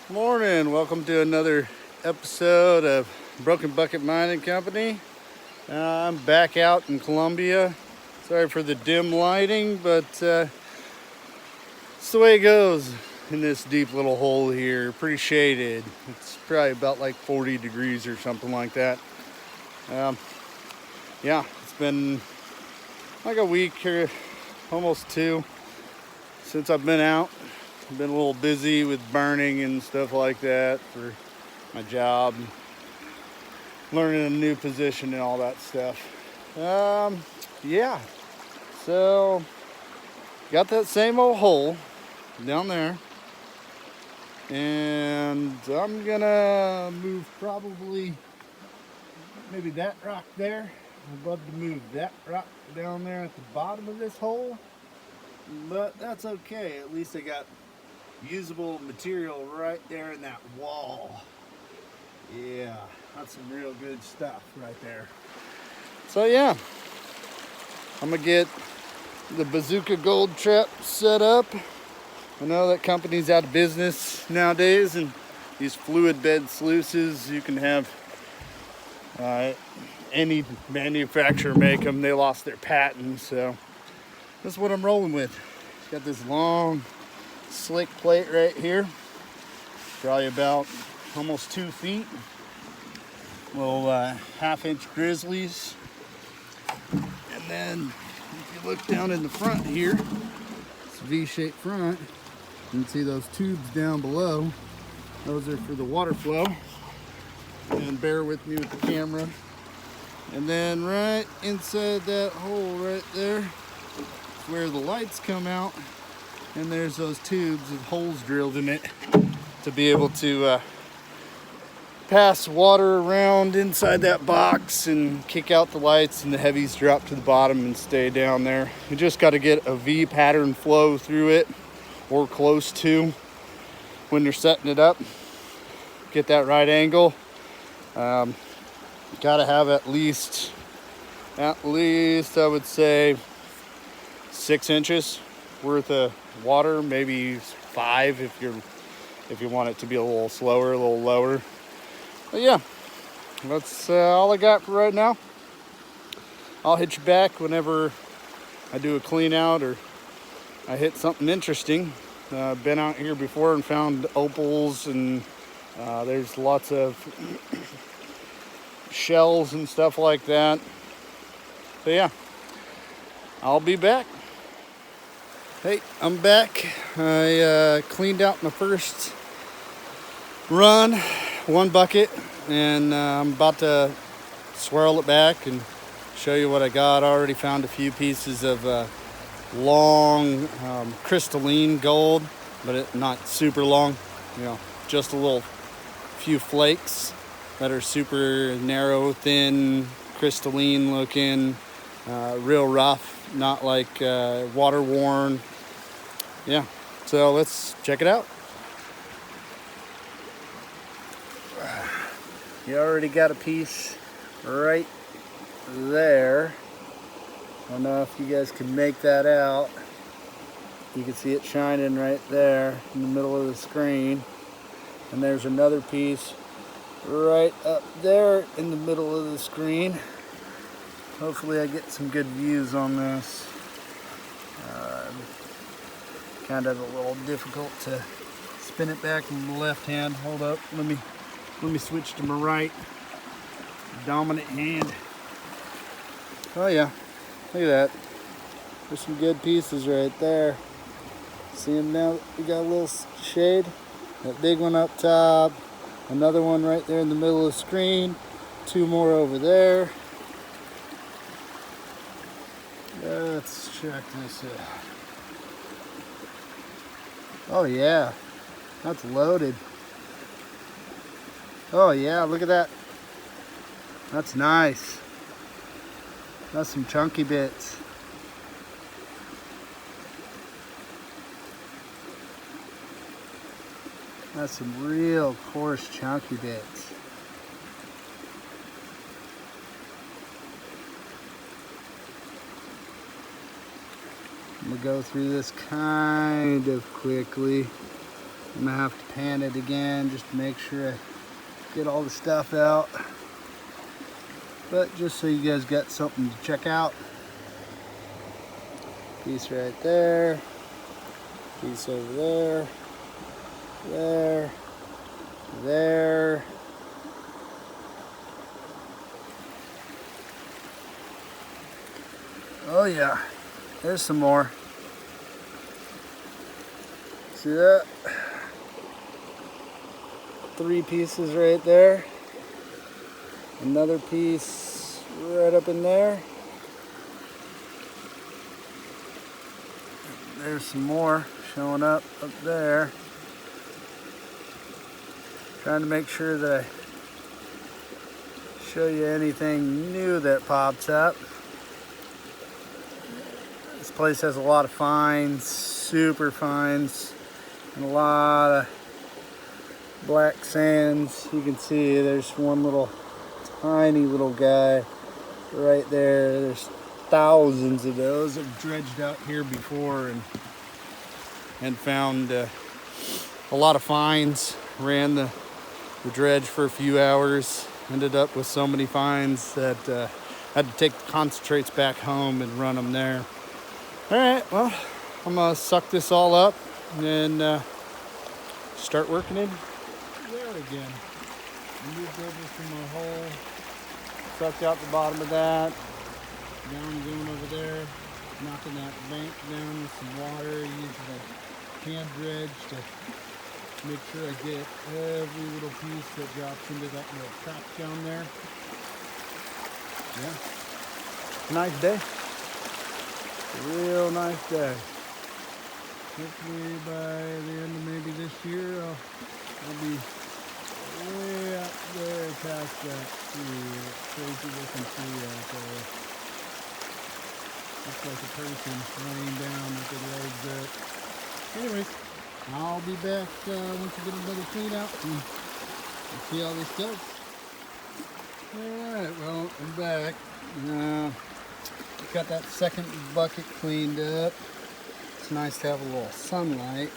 Morning, welcome to another episode of Broken Bucket Mining Company. I'm back out in Columbia. Sorry for the dim lighting, but it's the way it goes in this deep little hole here. Pretty shaded. It's probably about like 40 degrees or something like that. Um, yeah, it's been like a week here, almost two, since I've been out. I've been a little busy with burning and stuff like that for my job, learning a new position and all that stuff. Yeah, so got that same old hole down there, and I'm gonna move probably maybe that rock there. I'd love to move that rock down there at the bottom of this hole, but that's okay. At least I got usable material right there in that wall. Yeah, that's some real good stuff right there. So yeah, I'm gonna get the Bazooka Gold Trap set up. I know that company's out of business nowadays, and these fluid bed sluices, you can have any manufacturer make them. They lost their patent, so that's what I'm rolling with. Got this long slick plate right here, probably about almost 2 feet. Little half-inch grizzlies, and then if you look down in the front here, it's a V-shaped front. You can see those tubes down below. Those are for the water flow. And bear with me with the camera. And then right inside that hole right there is where the lights come out. And there's those tubes with holes drilled in it to be able to pass water around inside that box and kick out the lights, and the heavies drop to the bottom and stay down there. You just got to get a V pattern flow through it, or close to, when you're setting it up. Get that right angle. Got to have at least I would say 6 inches worth of water, maybe 5 if you want it to be a little slower, a little lower. But yeah, that's all I got for right now. I'll hit you back whenever I do a clean out or I hit something interesting. I've been out here before and found opals, and there's lots of shells and stuff like that. So yeah, I'll be back. Hey, I'm back. I cleaned out my first run, 1 bucket, and I'm about to swirl it back and show you what I got. I already found a few pieces of long crystalline gold, but not super long, just a little few flakes that are super narrow, thin, crystalline looking, real rough, not like water worn. Yeah, so let's check it out. You already got a piece right there. I don't know if you guys can make that out. You can see it shining right there in the middle of the screen. And there's another piece right up there in the middle of the screen. Hopefully I get some good views on this. Kind of a little difficult to spin it back in the left hand. Hold up, let me switch to my right dominant hand. Oh yeah, look at that. There's some good pieces right there. See them now? We got a little shade. That big one up top. Another one right there in the middle of the screen. 2 more over there. Let's check this out. Oh yeah, that's loaded. Oh yeah, look at that. That's nice. That's some chunky bits. That's some real coarse chunky bits. I'm gonna go through this kind of quickly. I'm gonna have to pan it again just to make sure I get all the stuff out. But just so you guys got something to check out. Piece right there. Piece over there. There. There. Oh yeah, there's some more. See that? 3 pieces right there. Another piece right up in there. There's some more showing up there. Trying to make sure that I show you anything new that pops up. This place has a lot of fines, super fines, and a lot of black sands. You can see there's one little tiny little guy right there. There's thousands of those. I've dredged out here before and found a lot of fines. Ran the dredge for a few hours. Ended up with so many fines that had to take the concentrates back home and run them there. All right, well, I'm gonna suck this all up and start working it there again. I moved over from my hole, sucked out the bottom of that. Now I'm going over there, knocking that bank down with some water, using a hand dredge to make sure I get every little piece that drops into that little crack down there. Yeah, nice day. A real nice day. Hopefully by the end of maybe this year, I'll be way up there past that tree, that crazy looking tree out there. Looks like a person laying down with their legs up. Anyways, I'll be back once I get another clean out and see how this goes. Alright, well, I'm back. Got that second bucket cleaned up. It's nice to have a little sunlight.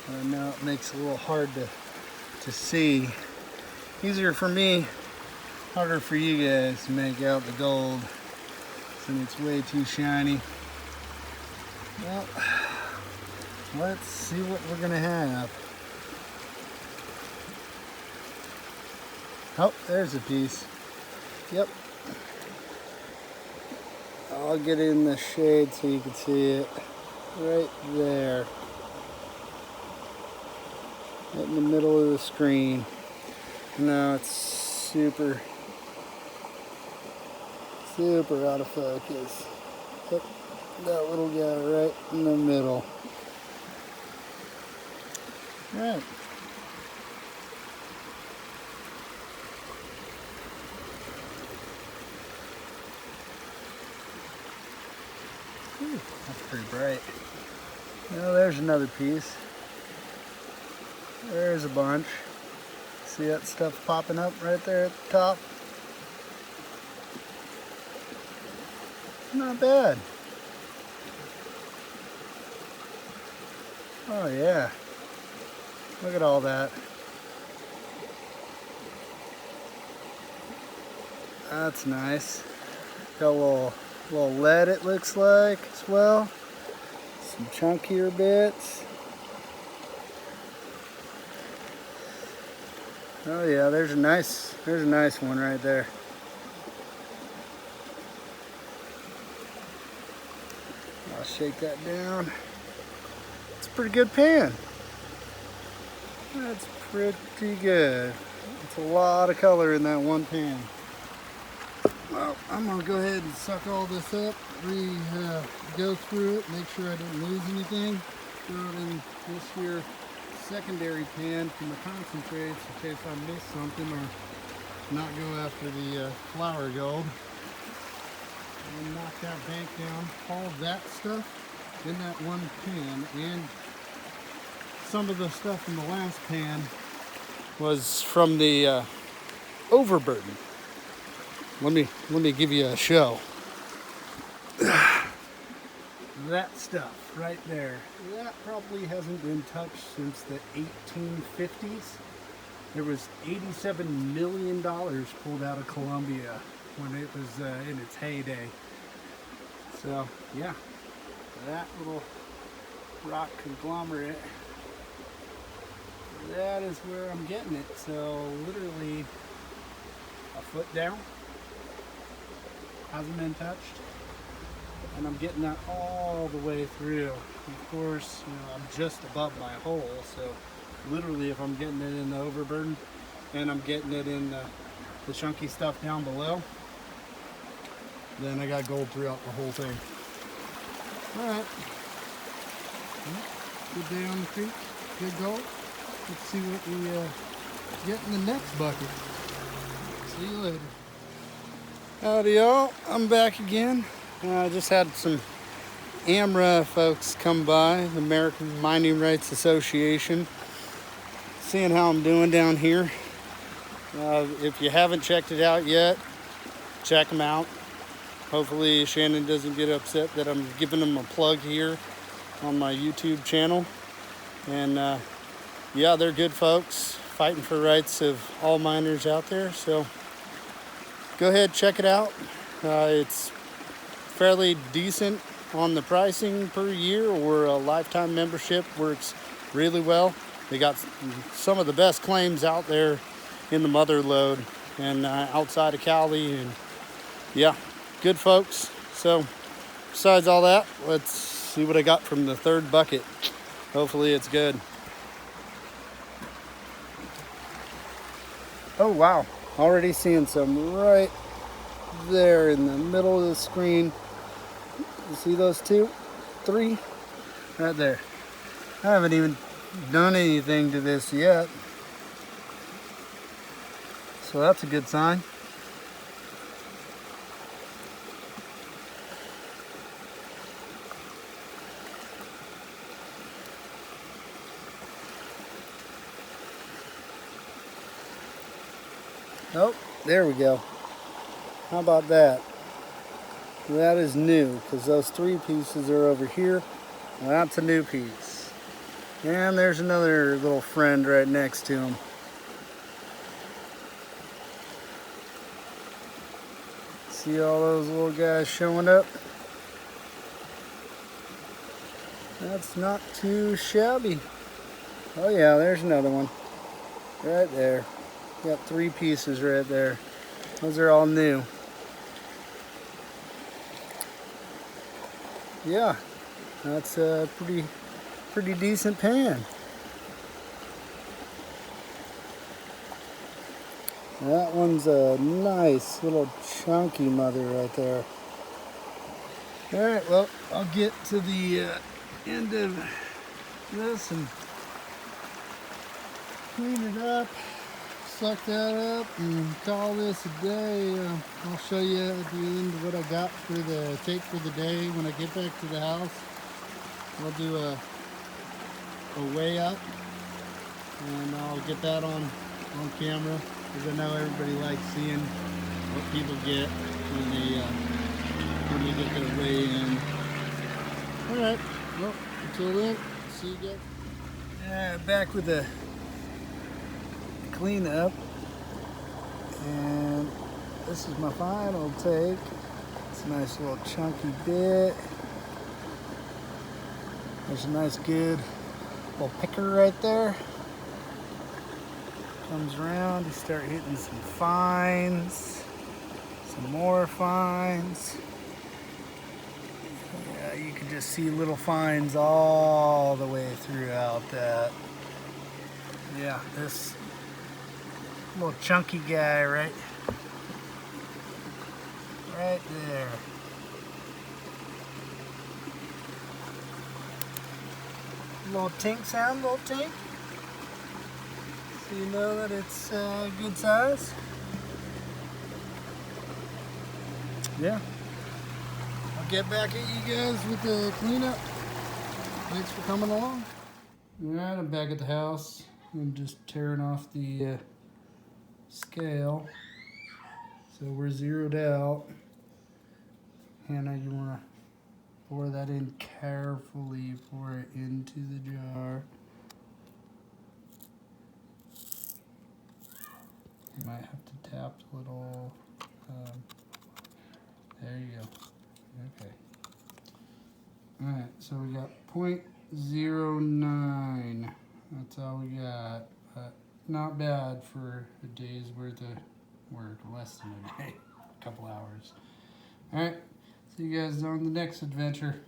I know it makes it a little hard to see. Easier for me, harder for you guys to make out the gold since it's way too shiny. Well, let's see what we're gonna have. Oh, there's a piece. Yep. I'll get in the shade so you can see it. Right there. Right in the middle of the screen. Now it's super out of focus. Yep. That little guy right in the middle. Alright. That's pretty bright. Now there's another piece. There's a bunch. See that stuff popping up right there at the top? Not bad. Oh yeah. Look at all that. That's nice. Got a little lead, it looks like, as well. Some chunkier bits. Oh yeah, there's a nice one right there. I'll shake that down. It's a pretty good pan. That's pretty good. It's a lot of color in that one pan. Well, I'm gonna go ahead and suck all this up, go through it, make sure I don't lose anything. Throw it in this here secondary pan for my concentrates in case I miss something or not go after the flour gold. And knock that bank down. All of that stuff in that one pan, and some of the stuff in the last pan was from the overburden. Let me give you a show. that stuff right there, that probably hasn't been touched since the 1850s. There was $87 million pulled out of Colombia when it was in its heyday. So yeah, that little rock conglomerate, that is where I'm getting it. So literally a foot down, hasn't been touched, and I'm getting that all the way through. Of course, you know, I'm just above my hole, so literally if I'm getting it in the overburden and I'm getting it in the chunky stuff down below, then I got gold throughout the whole thing. All right, good day on the creek, good gold. Let's see what we get in the next bucket. See you later. Howdy y'all, I'm back again. I just had some AMRA folks come by, the American Mining Rights Association, seeing how I'm doing down here. If you haven't checked it out yet, check them out. Hopefully Shannon doesn't get upset that I'm giving them a plug here on my YouTube channel. And yeah, they're good folks fighting for rights of all miners out there. So go ahead, check it out. It's fairly decent on the pricing per year, or a lifetime membership works really well. They got some of the best claims out there in the mother lode and outside of Cali, and yeah, good folks. So besides all that, let's see what I got from the third bucket. Hopefully it's good. Oh wow, already seeing some right there in the middle of the screen. You see those two? Three? Right there. I haven't even done anything to this yet, so that's a good sign. Oh, there we go. How about that? That is new, because those three pieces are over here. Well, that's a new piece. And there's another little friend right next to him. See all those little guys showing up? That's not too shabby. Oh yeah, there's another one. Right there. Got three pieces right there. Those are all new. Yeah, that's a pretty decent pan. That one's a nice little chunky mother right there. All right, well, I'll get to the end of this and clean it up, suck that up, and call this a day. I'll show you at the end what I got for the take for the day. When I get back to the house, I'll do a weigh up, and I'll get that on camera, because I know everybody likes seeing what people get when they get their weigh in. All right, well, until then, see you guys. Back with the cleanup, and this is my final take. It's a nice little chunky bit. There's a nice good little picker right there. Comes around, you start hitting some fines, some more fines. Yeah, you can just see little fines all the way throughout that. Yeah, this little chunky guy right there. Little tink sound, little tink. So you know that it's good size. Yeah. I'll get back at you guys with the cleanup. Thanks for coming along. Alright, I'm back at the house. I'm just tearing off the scale. So we're zeroed out. Hannah, you wanna Pour that in carefully. Pour it into the jar. You might have to tap a little. There you go. Okay. Alright, so we got 0.09. That's all we got. But not bad for a day's worth of work. Less than a day. A couple hours. Alright, see you guys on the next adventure.